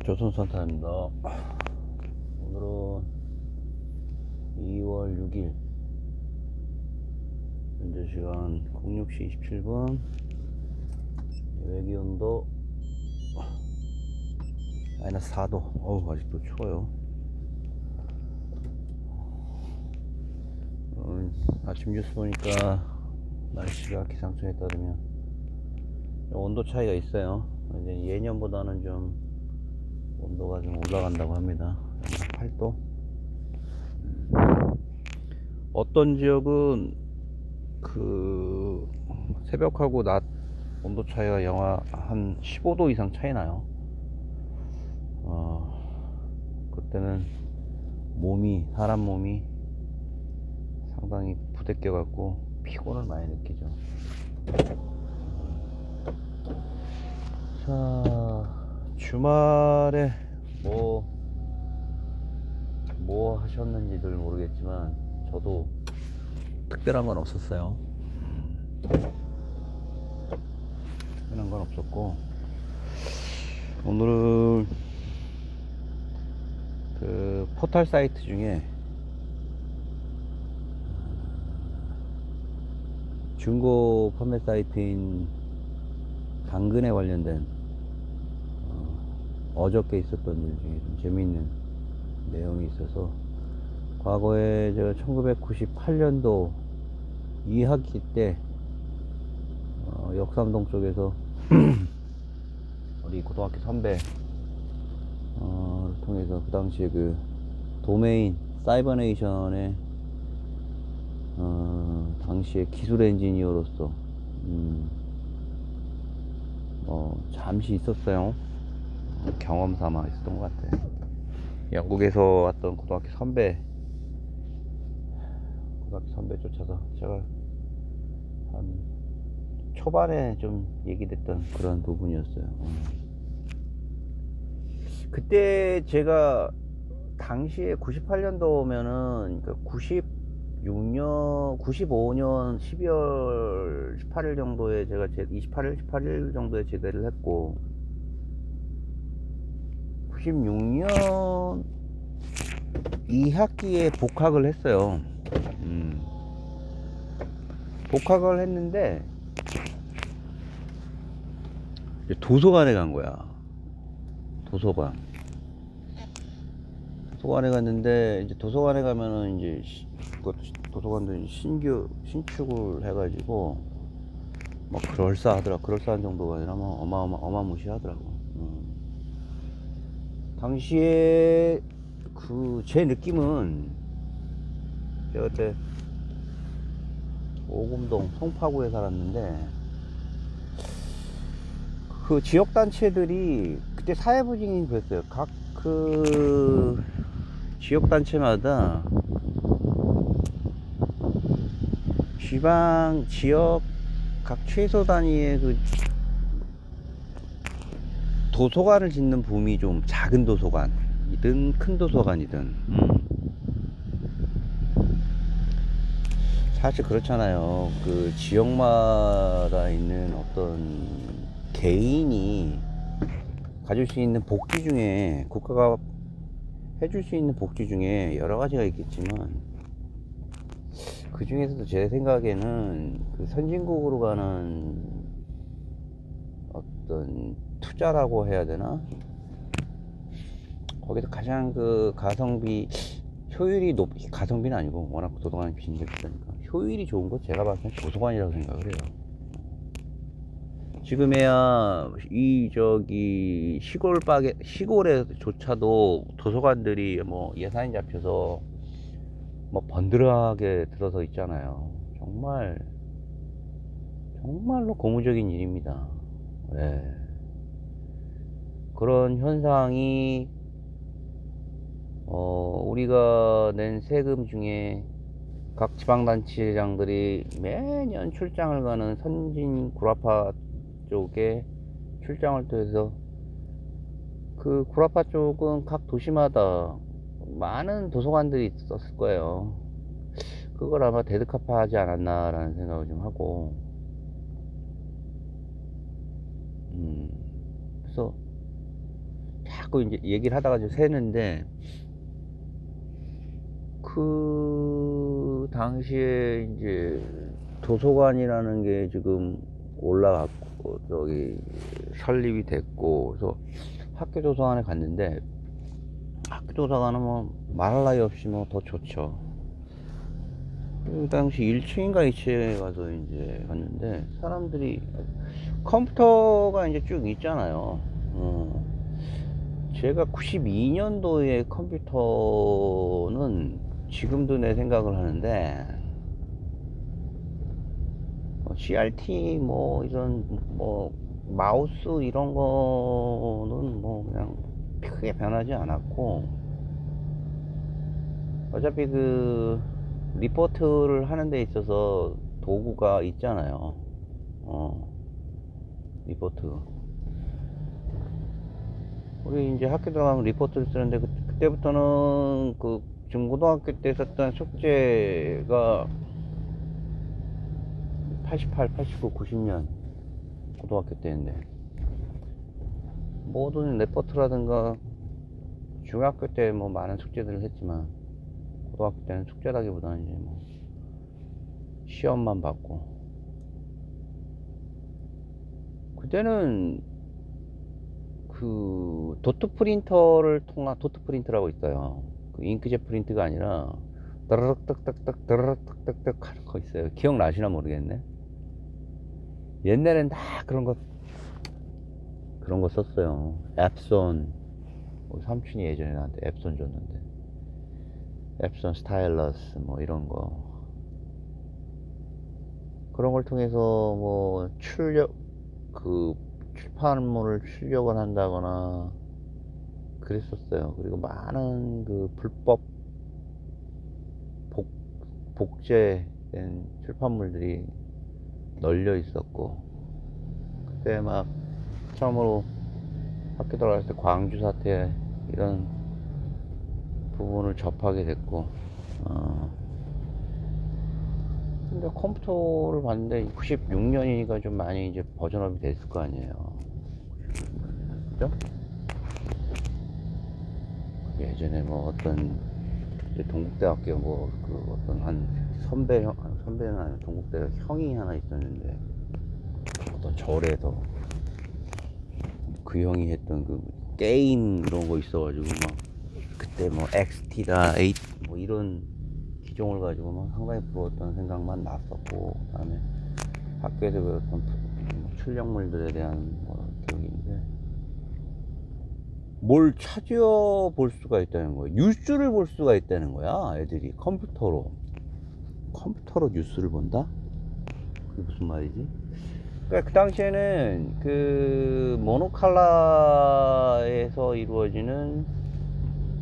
조선선타입니다. 오늘은 2월 6일 현재 시간 06시 27분. 외기온도 마이너스 4도. 어우, 아직도 추워요. 아침 뉴스 보니까 날씨가 기상청에 따르면 온도 차이가 있어요. 이제 예년보다는 좀 온도가 좀 올라간다고 합니다. 8도. 어떤 지역은 그 새벽하고 낮 온도 차이가 영하 한 15도 이상 차이 나요. 그때는 사람 몸이 상당히 부대껴 갖고 피곤을 많이 느끼죠. 자, 주말에 뭐 하셨는지들 모르겠지만 저도 특별한 건 없었어요. 특별한 건 없었고, 오늘은 그 포털 사이트 중에 중고 판매 사이트인 당근에 관련된 어저께 있었던 일 중에 좀 재미있는 내용이 있어서, 과거에 제가 1998년도 2학기 때 역삼동 쪽에서 우리 고등학교 선배 통해서 그 당시에 그 도메인 사이버네이션의 당시에 기술 엔지니어로서 잠시 있었어요. 경험 삼아 있었던 것 같아. 영국에서 왔던 고등학교 선배 쫓아서 제가 한 초반에 좀 얘기됐던 그런 부분이었어요. 그때 제가 당시에 98년도면은 그러니까 95년 12월 18일 정도에 제가 18일 정도에 제대를 했고, 96년 2학기에 복학을 했어요. 복학을 했는데 도서관에 간 거야. 도서관에 갔는데, 이제 도서관에 가면은 이제 도서관도 신축을 해가지고 막 그럴싸한 정도가 아니라 뭐 어마무시하더라고. 당시에 제 느낌은, 제가 그때 오금동 송파구에 살았는데, 그 지역단체들이 그때 사회부증이 그랬어요. 각 그 지역단체마다 지역 각 최소 단위의 그 도서관을 짓는 붐이 좀, 작은 도서관이든 큰 도서관이든 사실 그렇잖아요. 그 지역마다 있는 어떤 개인이 가질 수 있는 복지 중에, 국가가 해줄 수 있는 복지 중에 여러 가지가 있겠지만, 그 중에서도 제 생각에는 그 선진국으로 가는 어떤 투자라고 해야 되나? 거기서 가장 그 가성비는 아니고, 워낙 도서관이 비싸니까 효율이 좋은 거, 제가 봤을 땐 도서관이라고 생각을 해요. 지금에야 시골에조차도 도서관들이 뭐 예산이 잡혀서 뭐 번들어하게 들어서 있잖아요. 정말로 고무적인 일입니다. 네. 그런 현상이 우리가 낸 세금 중에 각 지방단체장들이 매년 출장을 가는 선진 구라파 쪽에 출장을 통해서, 그 구라파 쪽은 각 도시마다 많은 도서관들이 있었을 거예요. 그걸 아마 데드카파 하지 않았나 라는 생각을 좀 하고, 그래서 자꾸 이제 얘기를 하다가 좀 새는데, 그 당시에 이제 도서관이라는 게 지금 올라갔고 저기 설립이 됐고, 그래서 학교 도서관에 갔는데, 학교 도서관은 뭐 말할 나위 없이 뭐 더 좋죠. 그 당시 1층인가 2층에 가서 이제 갔는데, 사람들이 컴퓨터가 이제 쭉 있잖아요. 제가 92년도에 컴퓨터는 지금도 내 생각을 하는데, CRT 뭐 이런 뭐 마우스 이런 거는 뭐 그냥 크게 변하지 않았고, 어차피 그 리포트를 하는 데 있어서 도구가 있잖아요. 리포트. 우리 이제 학교 들어가면 리포트를 쓰는데, 그때부터는 그 중고등학교 때 썼던 숙제가 88, 89, 90년 고등학교 때인데, 모든 레포트라든가 중학교 때 뭐 많은 숙제들을 했지만, 고등학교 때는 숙제라기보다는 이제 뭐 시험만 봤고, 그때는 그 도트 프린터를 통한, 도트 프린트라고 있어요. 그 잉크젯 프린트가 아니라 따르륵 딱딱딱 따르륵 딱딱딱 하는 거 있어요. 기억나시나 모르겠네. 옛날엔 다 그런 거 썼어요. 앱손. 우리 삼촌이 예전에 나한테 앱손 줬는데, 앱손 스타일러스 뭐 이런 거, 그런 걸 통해서 뭐 그 출판물을 출력을 한다거나 그랬었어요. 그리고 많은 그 불법 복제된 출판물들이 널려 있었고, 그때 막 처음으로 학교 들어갔을 때 광주 사태 이런 부분을 접하게 됐고, 근데 컴퓨터를 봤는데 96년이니까 좀 많이 이제 버전업이 됐을 거 아니에요. 그죠? 예전에 뭐 어떤 동국대학교 뭐 그 어떤 한 선배는 아니고 동국대 형이 하나 있었는데, 어떤 절에서 그 형이 했던 그 게임 이런 거 있어가지고, 막 그때 뭐 XT다 8 뭐 이런 기종을 가지고 막 상당히 부러웠던 생각만 났었고, 그다음에 학교에서 배웠던 출력물들에 대한 뭐 기억인데, 뭘 찾아볼 수가 있다는 거야. 뉴스를 볼 수가 있다는 거야. 애들이 컴퓨터로 뉴스를 본다? 그게 무슨 말이지? 그러니까 그 당시에는 그 모노칼라에서 이루어지는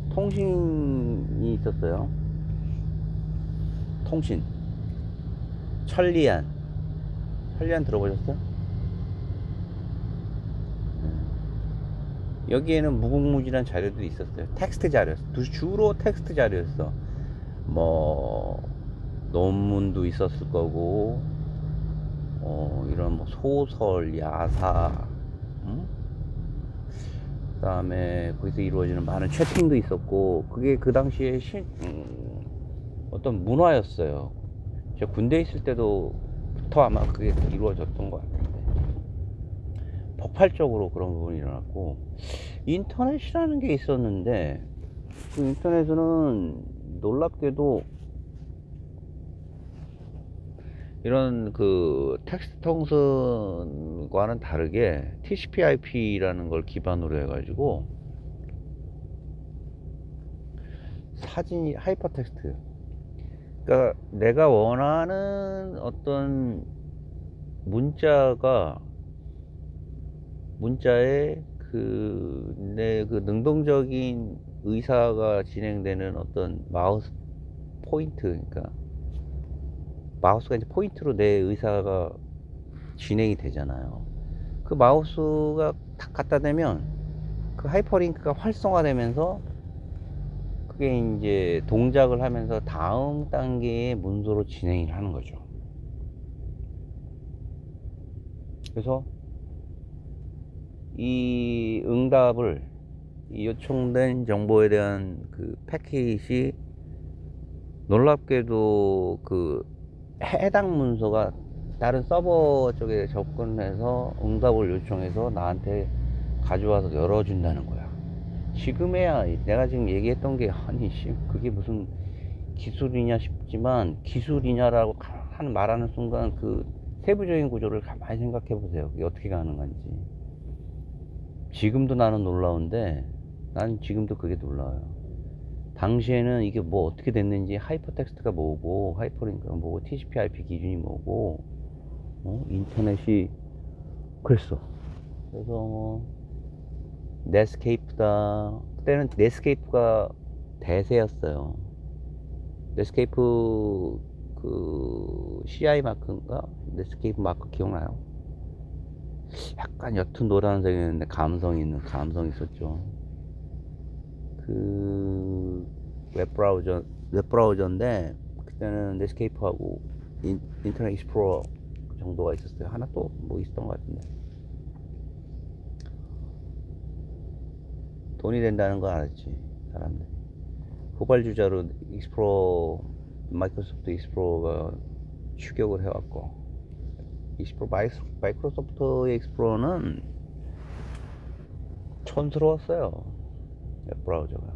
통신이 있었어요. 통신. 천리안 들어보셨어요? 여기에는 무궁무진한 자료들이 있었어요. 텍스트 자료였어. 주로 텍스트 자료였어. 뭐 논문도 있었을 거고, 이런 뭐 소설, 야사, 그 다음에 거기서 이루어지는 많은 채팅도 있었고, 그게 그 당시에 어떤 문화였어요. 제가 군대에 있을 때도부터 아마 그게 이루어졌던 것 같은데, 폭발적으로 그런 부분이 일어났고, 인터넷이라는 게 있었는데, 그 인터넷은 놀랍게도 이런 그 텍스트 통신과는 다르게 TCP/IP라는 걸 기반으로 해가지고, 사진이 하이퍼텍스트, 그러니까 내가 원하는 어떤 문자에 내 그 능동적인 의사가 진행되는 어떤 마우스 포인트, 그러니까 마우스가 이제 포인트로 내 의사가 진행이 되잖아요. 그 마우스가 탁 갖다 대면 그 하이퍼링크가 활성화되면서, 그게 이제 동작을 하면서 다음 단계의 문서로 진행을 하는 거죠. 그래서 이 응답을 이 요청된 정보에 대한 그 패킷이 놀랍게도 그 해당 문서가 다른 서버 쪽에 접근해서 응답을 요청해서 나한테 가져와서 열어준다는 거야. 지금에야 내가 지금 얘기했던 게 아니 그게 무슨 기술이냐 싶지만, 기술이냐라고 말하는 순간 그 세부적인 구조를 가만히 생각해 보세요. 그게 어떻게 가능한지. 지금도 나는 놀라운데, 난 지금도 그게 놀라워요. 당시에는 이게 뭐 어떻게 됐는지, 하이퍼텍스트가 뭐고 하이퍼링크가 뭐고 TCP/IP 기준이 뭐고 인터넷이 그랬어. 그래서 뭐 넷스케이프다. 그때는 넷스케이프가 대세였어요. 넷스케이프 그 CI 마크인가? 넷스케이프 마크 기억나요? 약간 옅은 노란색이었는데 감성 있었죠. 그 웹브라우저인데 그때는 넷스케이프하고 인터넷 익스플로러 정도가 있었어요. 하나 또 뭐 있었던 것 같은데. 돈이 된다는 거 알았지, 사람들. 후발주자로 마이크로소프트 익스플로러가 추격을 해왔고, 마이크로소프트 익스플로러는 촌스러웠어요. 웹브라우저가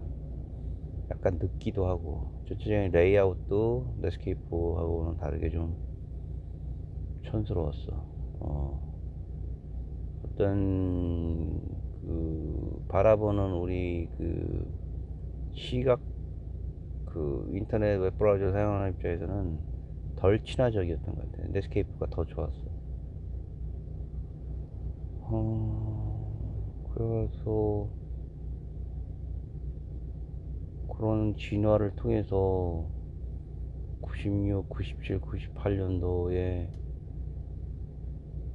약간 늦기도 하고, 전체적인 레이아웃도 넷스케이프하고는 다르게 좀 촌스러웠어. 어떤 그 바라보는 우리 그 시각, 그 인터넷 웹브라우저 사용하는 입장에서는 덜 친화적이었던 것 같아요. 넷스케이프가 더 좋았어. 그래서 그런 진화를 통해서 96, 97, 98년도에,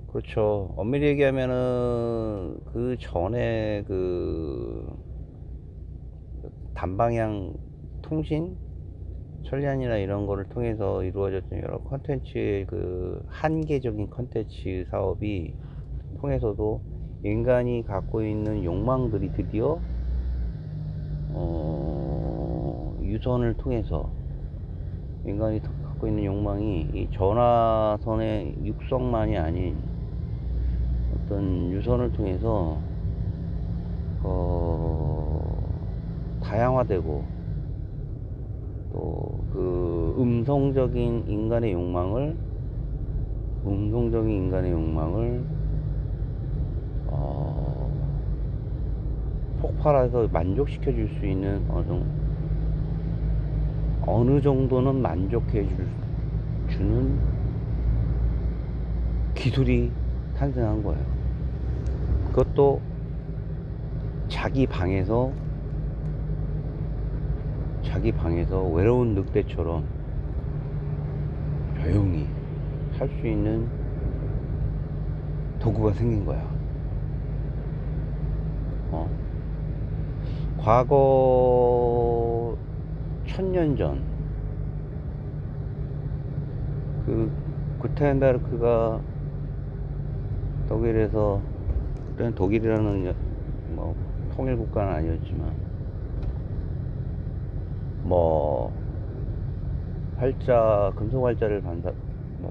그렇죠. 엄밀히 얘기하면은 그 전에 그 단방향 통신 천리안이나 이런 거를 통해서 이루어졌던 여러 컨텐츠의 그 한계적인 컨텐츠 사업이 통해서도 인간이 갖고 있는 욕망들이 드디어 유선을 통해서, 인간이 갖고 있는 욕망이 이 전화선의 육성만이 아닌 어떤 유선을 통해서 다양화되고, 또 그 음성적인 인간의 욕망을 폭발해서 만족시켜 줄 수 있는 어느 정도는 만족해 주는 기술이 탄생한 거예요. 그것도 자기 방에서 외로운 늑대처럼 조용히 할 수 있는 도구가 생긴 거야. 과거 1000년 전 그 구텐베르크가 독일에서, 그때는 독일이라는 뭐 통일 국가는 아니었지만 뭐 금속 활자를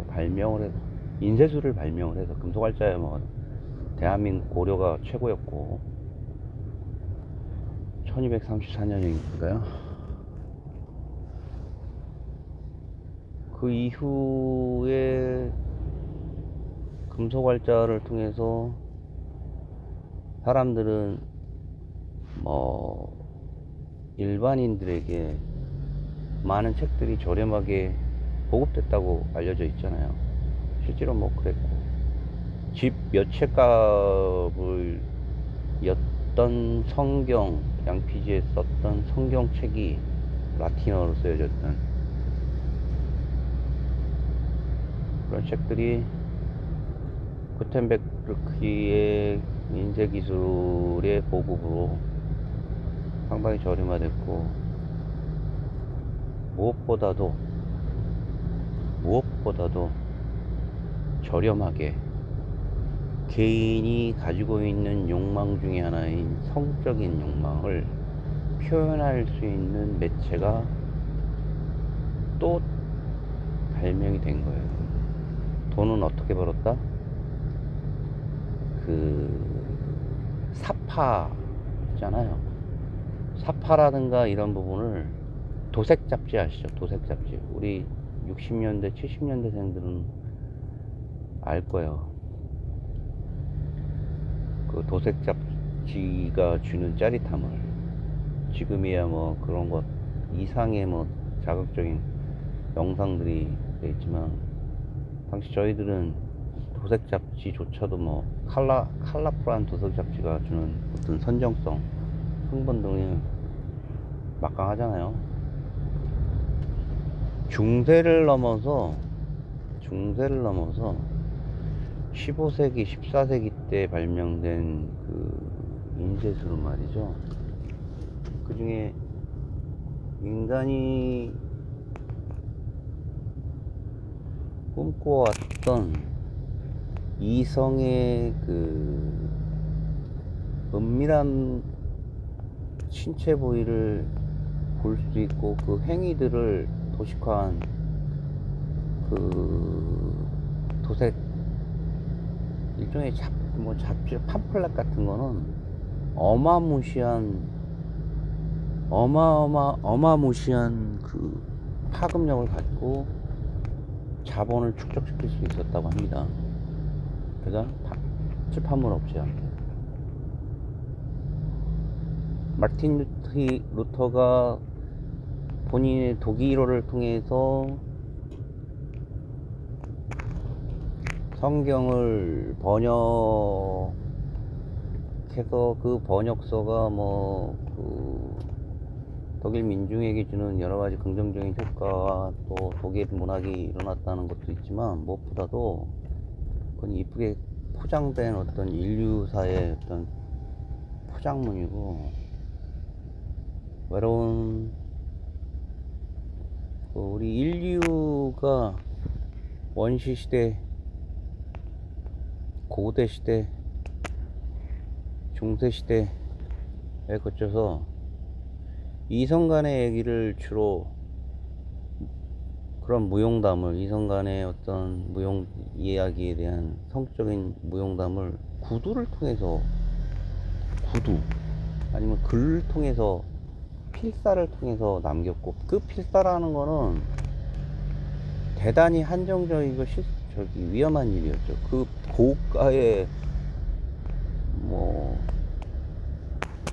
발명을 해서, 인쇄술을 발명을 해서, 금속 활자에 뭐 대한민국 고려가 최고였고, 1234년인가요? 그 이후에 금속 활자를 통해서 사람들은 뭐 일반인들에게 많은 책들이 저렴하게 보급됐다고 알려져 있잖아요. 실제로 뭐 그랬고, 집 몇 채값을 였던 성경, 양피지에 썼던 성경책이 라틴어로 쓰여졌던 그런 책들이 구텐베르크의 인쇄 기술의 보급으로 상당히 저렴화됐고, 무엇보다도 저렴하게 개인이 가지고 있는 욕망 중에 하나인 성적인 욕망을 표현할 수 있는 매체가 또 발명이 된 거예요. 돈은 어떻게 벌었다? 사파 있잖아요. 사파라든가 이런 부분을, 도색 잡지 아시죠? 도색 잡지. 우리 60년대, 70년대생들은 알 거예요. 그 도색 잡지가 주는 짜릿함을. 지금이야 뭐 그런 것 이상의 뭐 자극적인 영상들이 돼 있지만, 당시 저희들은 도색 잡지조차도 뭐 컬러풀한 도색 잡지가 주는 어떤 선정성, 흥분 등이 막강하잖아요. 중세를 넘어서 15세기, 14세기 때 발명된 그 인쇄술은 말이죠. 그 중에 인간이 꿈꿔왔던 이성의 그 은밀한 신체 부위를 볼 수 있고, 그 행위들을 도식화한 그 도색, 일종의 잡지 팜플렛 같은 거는 어마무시한 그 파급력을 갖고 자본을 축적시킬 수 있었다고 합니다. 그러니까 출판물 업체한테. 마틴 루터가 본인의 독일어를 통해서 성경을 번역해서, 그 번역서가 그 독일 민중에게 주는 여러 가지 긍정적인 효과와 또 독일 문학이 일어났다는 것도 있지만, 무엇보다도 그건 이쁘게 포장된 어떤 인류사의 어떤 포장문이고, 외로운 우리 인류가 원시시대, 고대시대, 중세시대에 거쳐서 이성 간의 얘기를 주로, 그런 무용담을, 이성 간의 어떤 무용 이야기에 대한 성적인 무용담을 구두를 통해서, 아니면 글을 통해서, 필사를 통해서 남겼고, 그 필사라는 거는 대단히 한정적이고 위험한 일이었죠. 그 고가의 뭐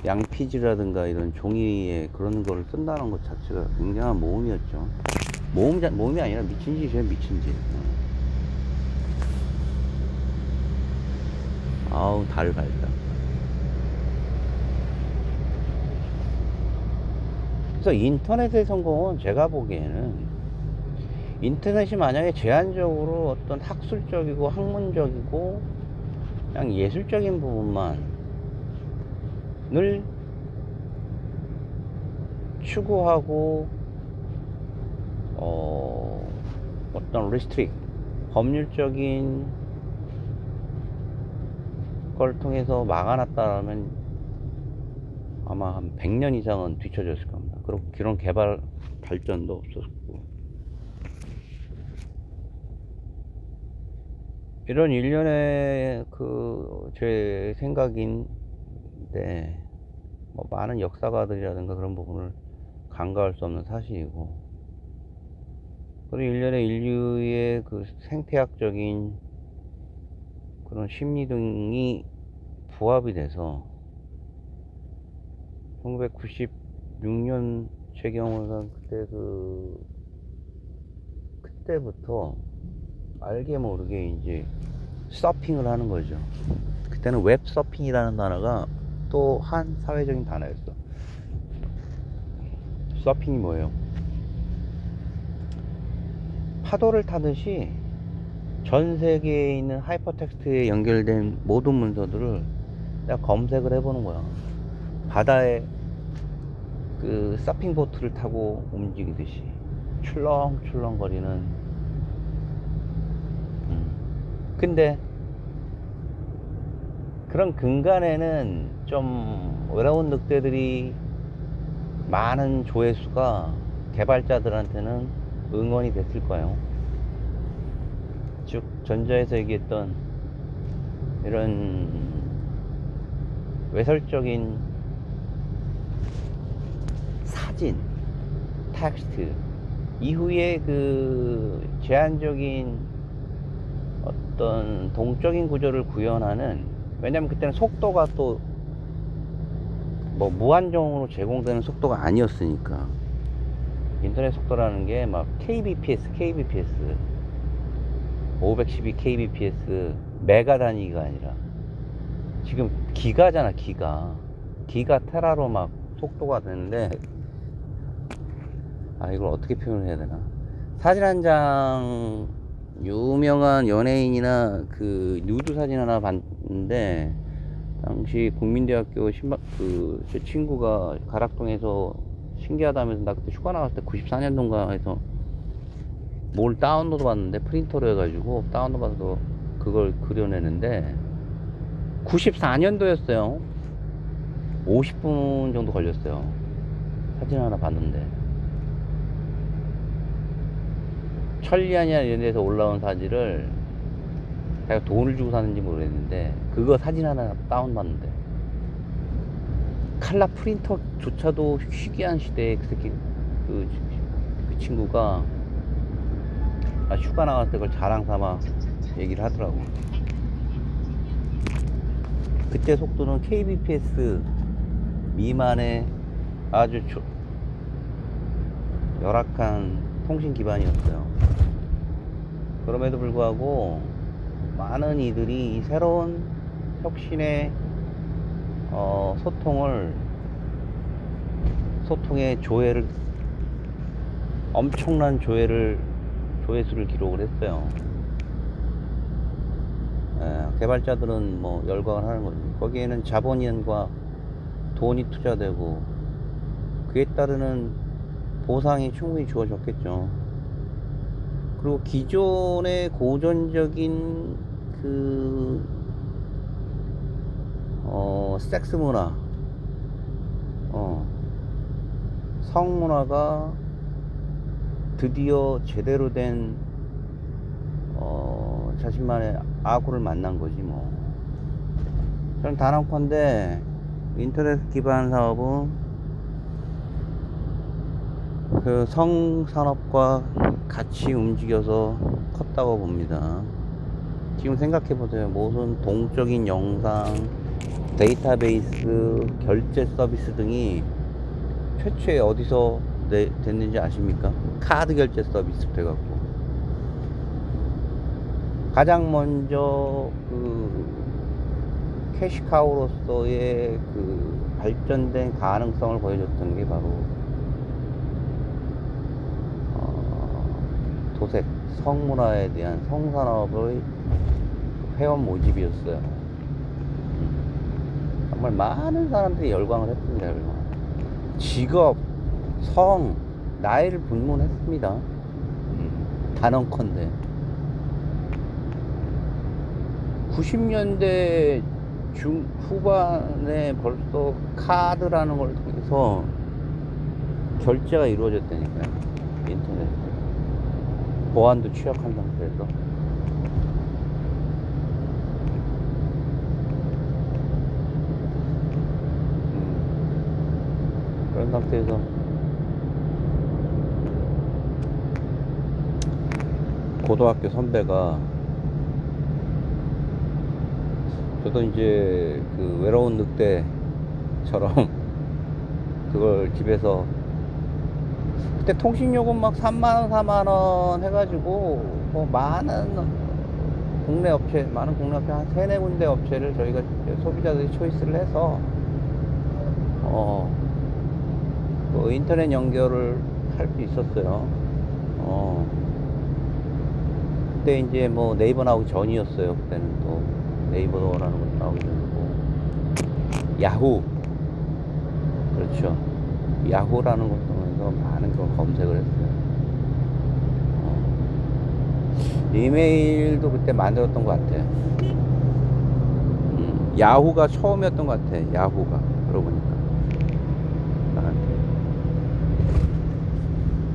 양피지라든가 이런 종이에 그런 거를 쓴다는 것 자체가 굉장한 모험이었죠. 모험이 아니라 미친 짓이에요, 미친 짓. 아우, 달 밝다. 그래서 인터넷의 성공은 제가 보기에는, 인터넷이 만약에 제한적으로 어떤 학술적이고 학문적이고 그냥 예술적인 부분만을 추구하고 어떤 법률적인 걸 통해서 막아놨다면 아마 한 100년 이상은 뒤처졌을 겁니다. 그리고 그런 개발 발전도 없었고, 이런 일련의 제 생각인데, 뭐 많은 역사가들이라든가 그런 부분을 간과할 수 없는 사실이고, 그리고 일련의 인류의 그 생태학적인 그런 심리 등이 부합이 돼서 1996년 제 경우는 그때부터 알게 모르게 이제 서핑을 하는 거죠. 그때는 웹 서핑이라는 단어가 또 한 사회적인 단어였어. 서핑이 뭐예요? 파도를 타듯이 전 세계에 있는 하이퍼텍스트에 연결된 모든 문서들을 내가 검색을 해보는 거야. 바다에 그 서핑 보트를 타고 움직이듯이 출렁출렁거리는. 근데 그런 근간에는 좀 외로운 늑대들이 많은 조회수가 개발자들한테는 응원이 됐을 거예요. 즉 전자에서 얘기했던 이런 외설적인 사진, 텍스트 이후에 그 제한적인 어떤 동적인 구조를 구현하는, 왜냐면 그때는 속도가 또 뭐 무한정으로 제공되는 속도가 아니었으니까, 인터넷 속도라는 게 막 kbps 512 kbps 메가 단위가 아니라 지금 기가잖아. 기가 테라로 막 속도가 되는데, 이걸 어떻게 표현을 해야 되나. 사진 한 장, 유명한 연예인이나 그 누드 사진 하나 봤는데, 당시 국민대학교 제 친구가 가락동에서 신기하다면서, 나 그때 휴가 나갔을 때 94년도인가 해서 뭘 다운로드 받는데, 프린터로 해가지고 다운로드 받아서 그걸 그려내는데 94년도였어요 50분 정도 걸렸어요. 사진 하나 봤는데, 천리안이나 이런 데서 올라온 사진을 제가 돈을 주고 샀는지 모르겠는데, 그거 사진 하나 다운받는데, 칼라 프린터조차도 희귀한 시대에 그 새끼, 그 친구가 휴가 나갔을 때 그걸 자랑 삼아 얘기를 하더라고. 그때 속도는 kbps 미만의 아주 열악한 통신 기반이었어요. 그럼에도 불구하고 많은 이들이 이 새로운 혁신의 소통의 조회를, 엄청난 조회수를 기록을 했어요. 개발자들은 뭐 열광을 하는 거죠. 거기에는 자본인과 돈이 투자되고 그에 따르는 보상이 충분히 주어졌겠죠. 그리고 기존의 고전적인 섹스 문화, 성문화가 드디어 제대로 된 자신만의 아구를 만난 거지 뭐. 저는 단언컨대 인터넷 기반 사업은 그 성산업과 같이 움직여서 컸다고 봅니다. 지금 생각해보세요. 무슨 동적인 영상, 데이터베이스, 결제 서비스 등이 최초에 어디서 됐는지 아십니까? 카드 결제 서비스 돼갖고, 가장 먼저 그 캐시카우로서의 그 발전된 가능성을 보여줬던 게 바로 도색, 성문화에 대한 성산업의 회원 모집이었어요. 정말 많은 사람들이 열광을 했습니다. 직업, 성, 나이를 불문했습니다. 단언컨대 90년대 후반에 벌써 카드라는 걸 통해서 결제가 이루어졌다니까요. 인터넷 보안도 취약한 상태에서. 그런 상태에서 고등학교 선배가, 저도 이제 그 외로운 늑대처럼 그걸 집에서, 그때 통신요금 막 3만원 4만원 해가지고 뭐 많은 국내 업체 한 3-4군데 업체를 저희가 소비자들이 초이스를 해서 그 인터넷 연결을 할 수 있었어요. 그때 이제 뭐 네이버 나오기 전이었어요. 그때는 또 네이버라는 것도 나오기 전이고, 야후, 그렇죠, 야후라는 걸 통해서 많은 걸 검색을 했어요. 이메일도 그때 만들었던 것 같아요. 야후가 처음이었던 것 같아. 야후가 그러고 보니까 나한테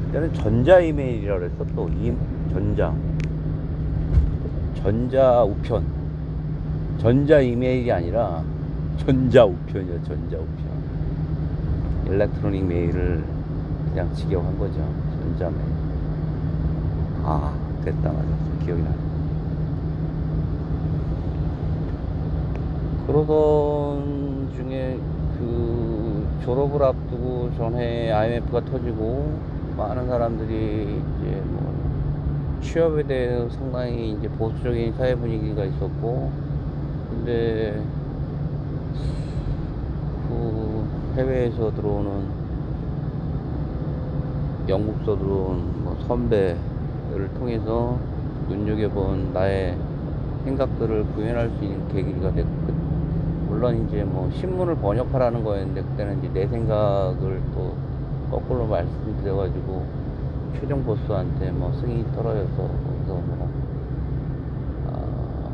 그때는 전자 이메일이라고 그랬어. 또 전자 우편, 전자 이메일이 아니라 전자 우편이야. 전자 우편. 일렉트로닉 메일을 그냥 직역한 거죠. 전자 메일. 아, 됐다. 맞았어. 기억이 나네. 그러던 중에 그 졸업을 앞두고 전에 IMF가 터지고 많은 사람들이 이제 뭐 취업에 대해서 상당히 이제 보수적인 사회 분위기가 있었고, 근데 그 해외에서 들어오는 영국서 들어온 뭐 선배들을 통해서 눈여겨본 나의 생각들을 구현할 수 있는 계기가 됐고, 물론 이제 뭐 신문을 번역하라는 거였는데 그때는 이제 내 생각을 또 거꾸로 말씀드려가지고 최종 보스한테 뭐 승인이 떨어져서 거기서 뭐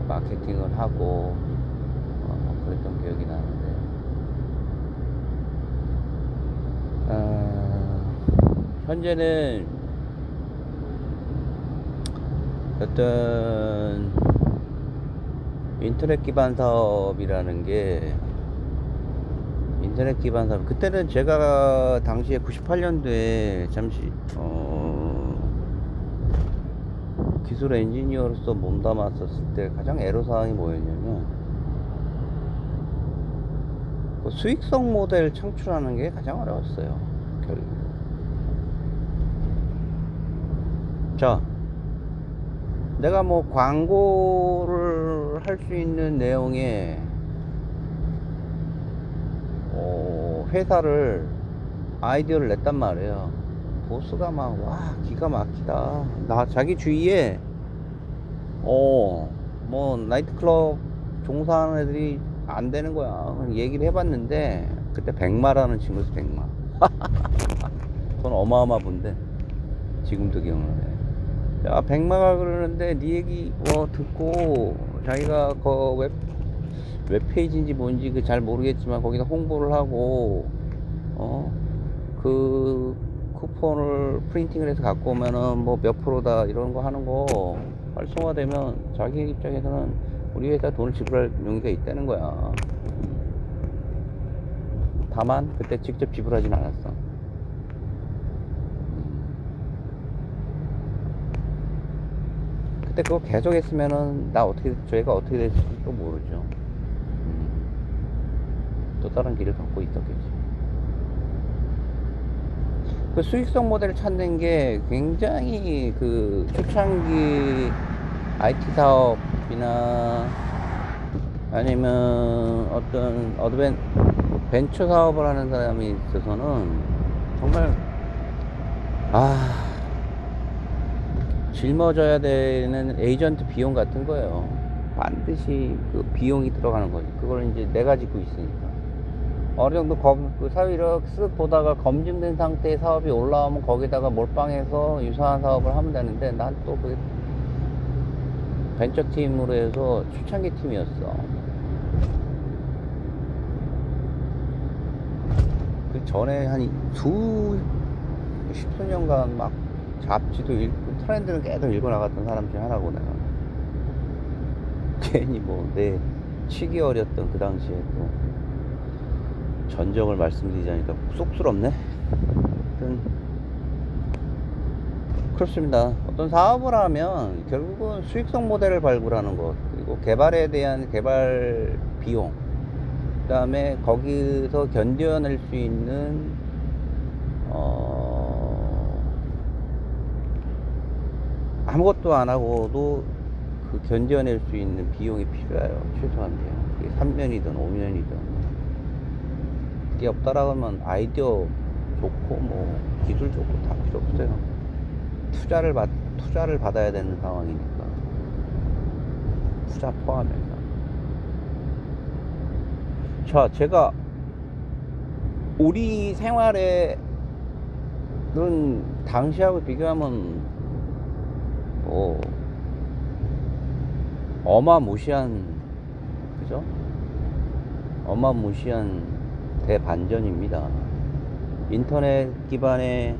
마케팅을 하고 그랬던 기억이 나는데, 현재는 어떤 인터넷 기반 사업이라는 게, 인터넷 기반 사업, 그때는 제가 당시에 98년도에 잠시 기술 엔지니어로서 몸담았었을 때 가장 애로사항이 뭐였냐면 그 수익성 모델 창출하는 게 가장 어려웠어요. 결국 자, 내가 뭐 광고를 할 수 있는 내용의 회사를 아이디어를 냈단 말이에요. 보스가 막 와 기가 막히다. 나 자기 주위에 뭐 나이트클럽 종사하는 애들이 안 되는 거야. 얘기를 해봤는데 그때 백마라는 친구였어. 백마. 돈 어마어마 본데 지금도 기억나네. 야, 백마가 그러는데 네 얘기 뭐 듣고 자기가 그 웹페이지인지 뭔지 그 잘 모르겠지만 거기다 홍보를 하고 그 쿠폰을 프린팅을 해서 갖고 오면은 뭐 몇 프로다 이런 거 하는 거 활성화되면 자기 입장에서는 우리 회사 돈을 지불할 용의가 있다는 거야. 다만 그때 직접 지불하진 않았어. 그때 그거 계속 했으면은 저희가 어떻게 될지 또 모르죠. 또 다른 길을 갖고 있었겠지. 그 수익성 모델을 찾는 게 굉장히 그 초창기 IT 사업이나 아니면 어떤 벤처 사업을 하는 사람이 있어서는 정말 짊어져야 되는 에이전트 비용 같은 거예요. 반드시 그 비용이 들어가는 거지. 그걸 이제 내가 짓고 있으니까. 어느 정도 그 사업을 쓱 보다가 검증된 상태의 사업이 올라오면 거기다가 몰빵해서 유사한 사업을 하면 되는데, 난 또 그 벤처 팀으로 해서 초창기 팀이었어. 그 전에 한 십수년간 막 잡지도 읽고 트렌드를 계속 읽어 나갔던 사람 중에 하나고, 내가 괜히 뭐 내 치기 어렸던 그 당시에 또 전적을 말씀드리자니까 쑥스럽네. 하여튼 그렇습니다. 어떤 사업을 하면 결국은 수익성 모델을 발굴하는 것, 그리고 개발에 대한 개발 비용, 그 다음에 거기서 견뎌낼 수 있는 아무것도 안 하고도 그 견뎌낼 수 있는 비용이 필요해요. 최소한 비용. 그게 3년이든 5년이든. 그게 없다라고 하면 아이디어 좋고 뭐 기술 좋고 다 필요 없어요. 투자를 받아야 되는 상황이니까. 투자 포함해서. 자, 제가 우리 생활에는 당시하고 비교하면 어마무시한, 그죠? 어마무시한 대반전입니다. 인터넷 기반의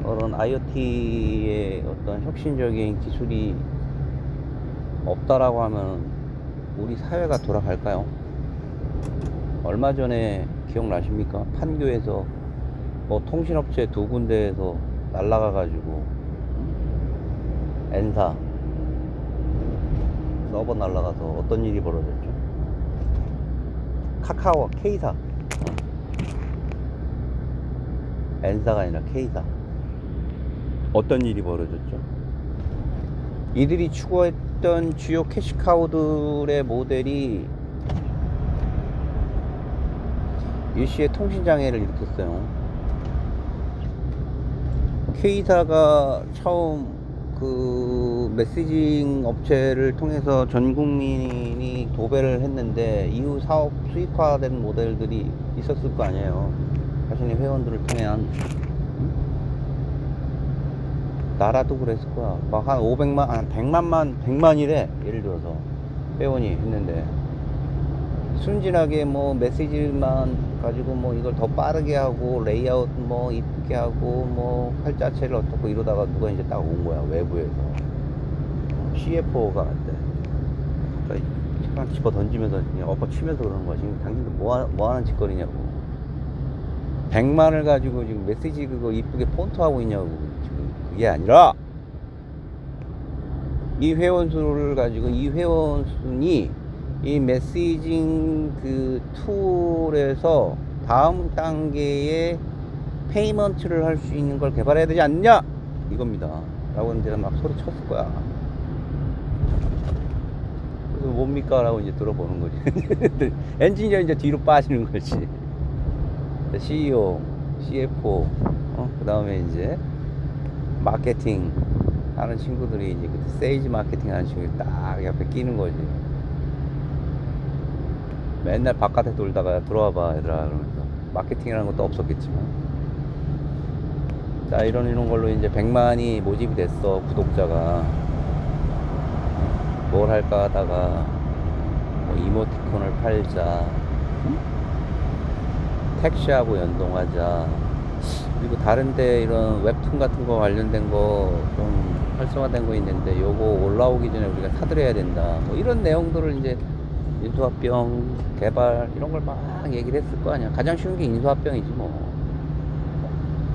그런 IoT의 어떤 혁신적인 기술이 없다라고 하면 우리 사회가 돌아갈까요? 얼마 전에 기억나십니까? 판교에서 뭐 통신업체 두 군데에서 날라가 가지고 N사 서버 날라가서 어떤 일이 벌어졌죠? 카카오 K사, N사가 아니라 K사, 어떤 일이 벌어졌죠? 이들이 추구했던 주요 캐시카우들의 모델이 일시에 통신장애를 일으켰어요. K사가 처음 그 메시징 업체를 통해서 전 국민이 도배를 했는데 이후 사업 수익화된 모델들이 있었을 거 아니에요. 자신의 회원들을 통해 한 나라도 그랬을 거야. 막 한 500만, 한 100만이래. 예를 들어서 회원이 했는데 순진하게 뭐 메시지만 가지고 뭐 이걸 더 빠르게 하고 레이아웃 뭐 이쁘게 하고 뭐 활자체를 어떻고 이러다가 누가 이제 딱 온 거야, 외부에서. CFO가 왔대. 잠깐 집어 던지면서 그냥 엎어치면서 그러는 거야. 지금 당신들 뭐 하는 짓거리냐고. 100만을 가지고 지금 메시지 그거 이쁘게 폰트 하고 있냐고. 지금 그게 아니라 이 회원수를 가지고 이 회원순이 이 메시징 그 툴에서 다음 단계의 페이먼트를 할 수 있는 걸 개발해야 되지 않냐 이겁니다. 라고 이제 막 소리 쳤을 거야. 그래서 뭡니까? 라고 이제 들어보는 거지. 엔지니어 이제 뒤로 빠지는 거지. CEO, CFO, 그 다음에 이제 마케팅 하는 친구들이 이제 그때 세일즈 마케팅 하는 친구들이 딱 옆에 끼는 거지. 맨날 바깥에 돌다가 들어와봐 얘들아 그러면서. 마케팅이라는 것도 없었겠지만, 자 이런 걸로 이제 100만이 모집이 됐어. 구독자가 뭘 할까 하다가 뭐 이모티콘을 팔자, 택시하고 연동하자, 그리고 다른데 이런 웹툰 같은 거 관련된 거 좀 활성화된 거 있는데 요거 올라오기 전에 우리가 사들여야 된다, 뭐 이런 내용들을 이제 인수합병 개발 이런 걸 막 얘기를 했을 거 아니야. 가장 쉬운 게 인수합병이지 뭐.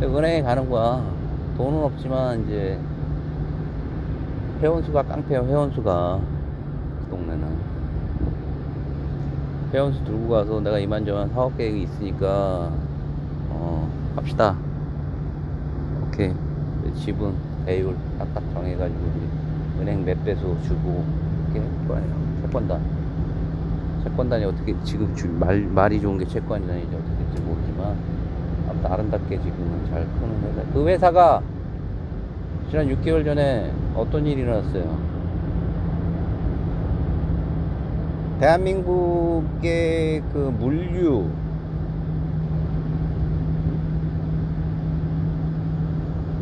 은행에 가는 거야. 돈은 없지만 이제 회원수가 깡패야. 회원수가 그 동네는 회원수 들고 가서 내가 이만저만 사업 계획이 있으니까 합시다. 오케이. 지분 대율 딱딱 정해가지고 은행 몇 배수 주고 이렇게 할 거 아니야. 채권단이 어떻게 지금 말이 좋은 게 채권단이지 어떻게 될지 모르지만 아무튼 아름답게 지금은 잘 크는 회사. 그 회사가 지난 6개월 전에 어떤 일이 일어났어요. 대한민국의 그 물류,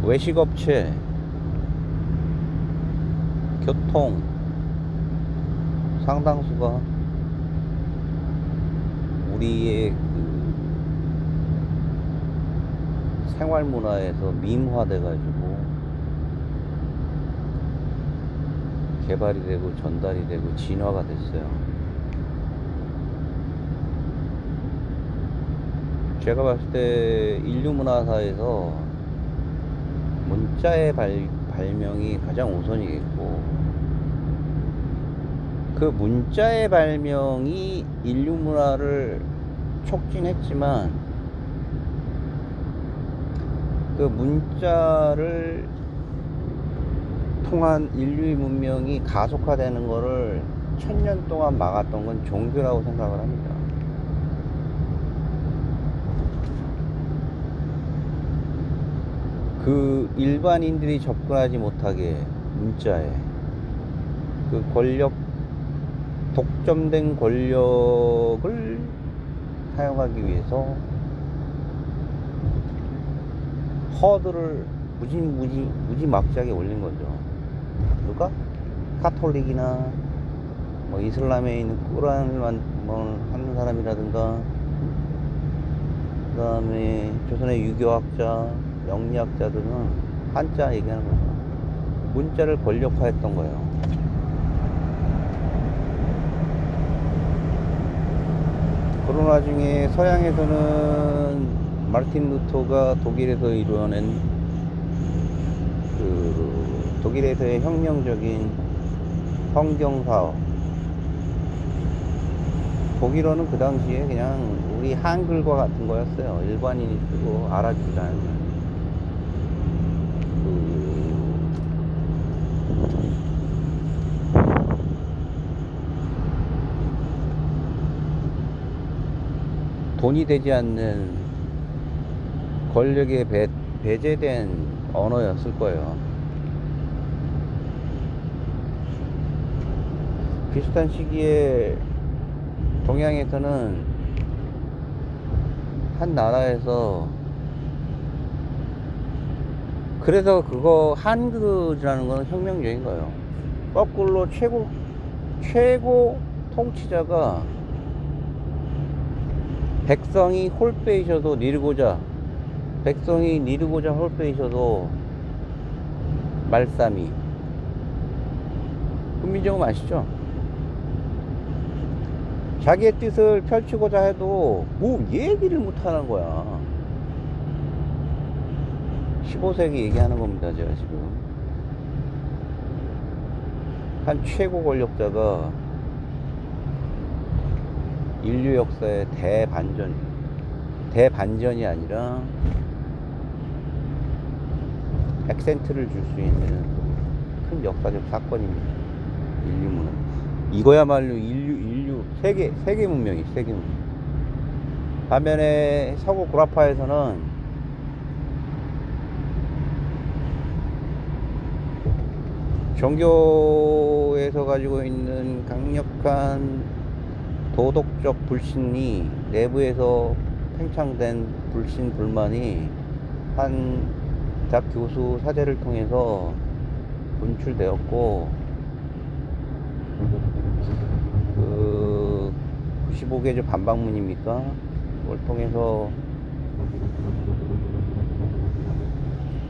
외식업체, 교통 상당수가 우리의 그 생활 문화에서 밈화돼 가지고 개발이 되고 전달이 되고 진화가 됐어요. 제가 봤을 때 인류 문화사에서 문자의 발명이 가장 우선이겠고, 그 문자의 발명이 인류 문화를 촉진했지만 그 문자를 통한 인류의 문명이 가속화되는 거를 1000년 동안 막았던 건 종교라고 생각을 합니다. 그 일반인들이 접근하지 못하게 문자에 그 독점된 권력을 사용하기 위해서 허들을 무지막지하게 올린 거죠. 누가? 카톨릭이나 뭐 이슬람에 있는 꾸란을 뭘 하는 사람이라든가, 그 다음에 조선의 유교학자, 명리학자들은 한자 얘기하는 거죠. 문자를 권력화했던 거예요. 그런 와중에 서양에서는 마르틴 루터가 독일에서 이루어낸 그 독일에서의 혁명적인 성경사업, 독일어는 그 당시에 그냥 우리 한글과 같은 거였어요. 일반인이 쓰고 알아주자는 돈이 되지 않는 권력에 배제된 언어였을 거예요. 비슷한 시기에 동양에서는 한 나라에서, 그래서 그거 한글이라는 건 혁명적인 거예요. 거꾸로 최고 통치자가 백성이 홀빼이셔도 홀빼이셔도 말싸미. 훈민정음 아시죠? 자기의 뜻을 펼치고자 해도 뭐 얘기를 못하는 거야. 15세기 얘기하는 겁니다. 제가 지금 한 최고 권력자가 인류 역사의 대반전이 아니라 액센트를 줄 수 있는 큰 역사적 사건입니다. 인류문화. 이거야말로 세계 문명이, 세계 문명. 반면에 서구 구라파에서는 종교에서 가지고 있는 강력한 도덕적 불신이, 내부에서 팽창된 불신, 불만이 한 대학 교수 사제를 통해서 분출되었고, 그 95개조 반박문입니까? 그걸 통해서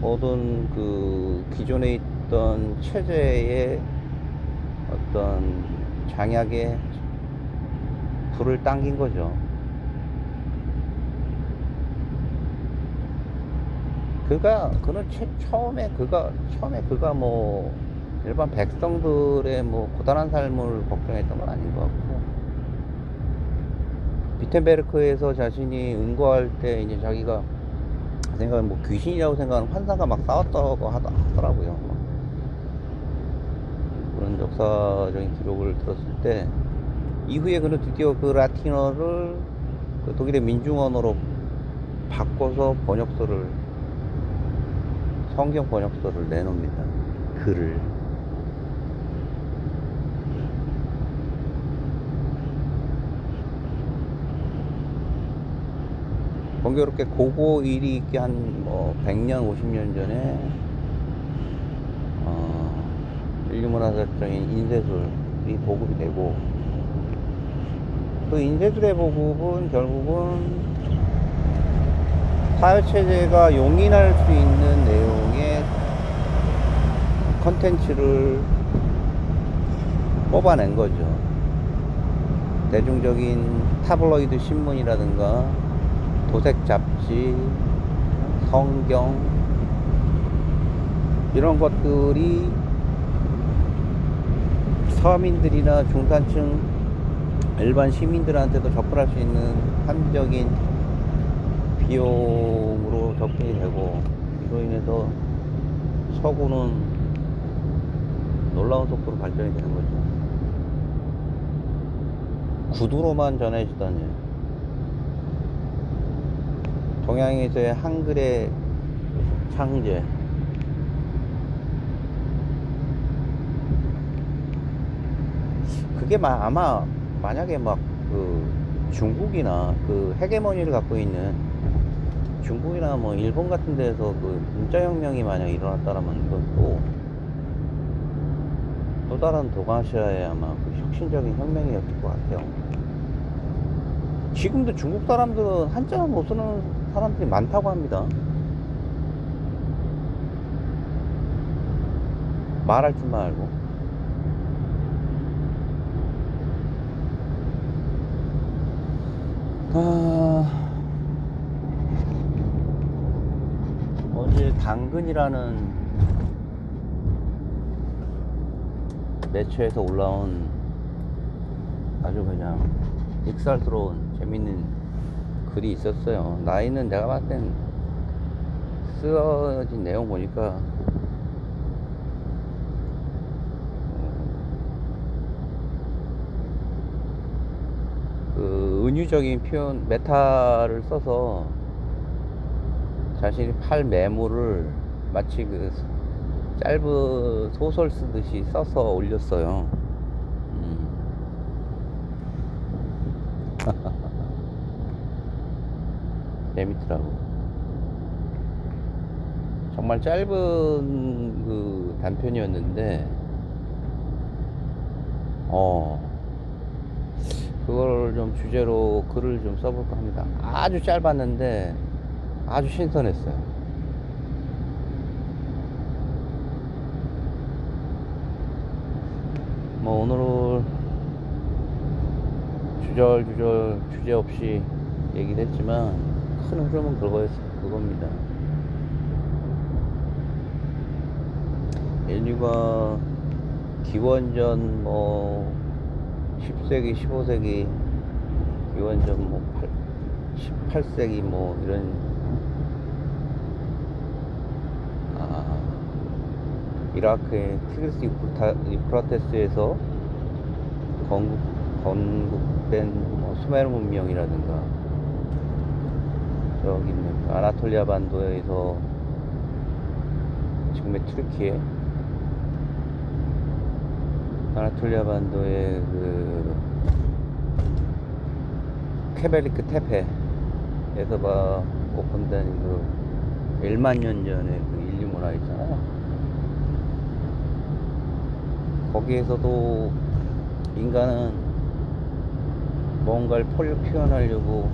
모든 그 기존에 있던 체제의 어떤 장약에 불을 당긴 거죠. 처음에 그가 뭐 일반 백성들의 뭐 고단한 삶을 걱정했던 건 아닌 것 같고, 비텐베르크에서 자신이 은거할 때 이제 자기가 생각은 뭐 귀신이라고 생각하는 환상과 막 싸웠다고 하더라고요. 그런 역사적인 기록을 들었을 때, 이후에 그는 드디어 그 라틴어를 그 독일의 민중 언어로 바꿔서 성경 번역서를 내놓습니다. 글을. 공교롭게 고고 일이 있게 한 뭐 100년, 50년 전에 인류문화사적인 인쇄술이 보급이 되고, 그 인쇄술의 보급은 결국은 사회체제가 용인할 수 있는 내용의 컨텐츠를 뽑아낸 거죠. 대중적인 타블로이드 신문이라든가 도색 잡지, 성경, 이런 것들이 서민들이나 중산층 일반 시민들한테도 접근할 수 있는 합리적인 비용으로 접근이 되고, 이로 인해서 서구는 놀라운 속도로 발전이 되는 거죠. 구두로만 전해지던 일, 동양에서의 한글의 창제, 그게 아마 만약에 막 그 중국이나 그 헤게모니를 갖고 있는 중국이나 뭐 일본 같은 데서 그 문자혁명이 만약 일어났다라면, 이건 또 다른 동아시아의 아마 그 혁신적인 혁명이었을 것 같아요. 지금도 중국 사람들은 한자를 못 쓰는 사람들이 많다고 합니다. 말할 줄만 알고. 어제 당근이라는 매체에서 올라온 아주 그냥 익살스러운 재밌는 글이 있었어요. 나이는 내가 봤을 땐 쓰여진 내용 보니까 그 은유적인 표현 메타를 써서 자신이 팔 매물을 마치 그 짧은 소설 쓰듯이 써서 올렸어요. 재밌더라고. 정말 짧은 그 단편이었는데 그걸 좀 주제로 글을 좀 써볼까 합니다. 아주 짧았는데 아주 신선했어요. 뭐 오늘은 주절주절 주제 없이 얘기를 했지만 큰 흐름은 그겁니다. 인류가 기원전 뭐 10세기 15세기 기원전 뭐 18세기 뭐 이런 이라크의 티그리스 유프라테스에서 건국된 뭐 수메르 문명이라든가 저기 아나톨리아 반도에서 지금의 튀르키예 아나톨리아 반도의 그 쾌벨리크 테페에서 오픈된 그 1만 년 전의 그 인류 문화 있잖아요. 거기에서도 인간은 뭔가를 표현하려고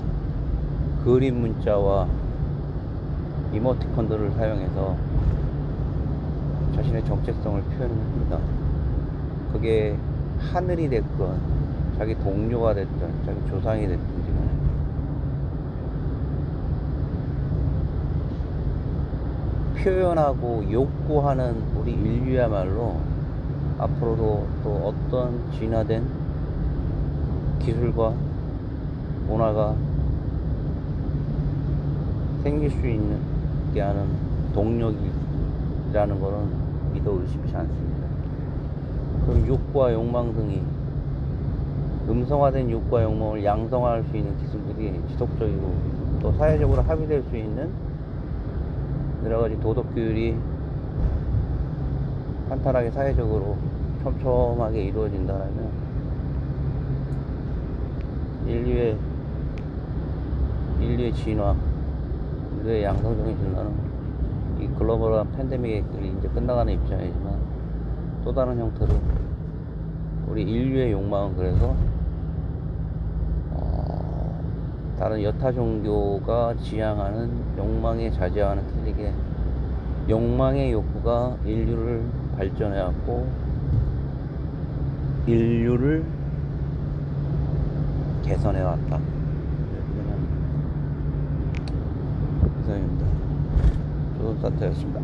그림 문자와 이모티콘들을 사용해서 자신의 정체성을 표현합니다. 그게 하늘이 됐건 자기 동료가 됐든 자기 조상이 됐든 지금 표현하고 욕구하는 우리 인류야말로 앞으로도 또 어떤 진화된 기술과 문화가 생길 수 있게 하는 동력이라는 것은 믿어 의심치 않습니다. 그럼 욕구와 욕망 등이 음성화된 욕구와 욕망을 양성화할 수 있는 기술들이 지속적이고 또 사회적으로 합의될 수 있는 여러가지 도덕규율이 탄탄하게 사회적으로 촘촘하게 이루어진다면 인류의 진화, 인류의 양성적인 진화는 이 글로벌한 팬데믹이 이제 끝나가는 입장이지만 또 다른 형태로 우리 인류의 욕망은 그래서 다른 여타 종교가 지향하는 욕망에 자제하는 틀리게 욕망의 욕구가 인류를 발전해왔고 인류를 개선해왔다. 이상입니다. 조선사태였습니다.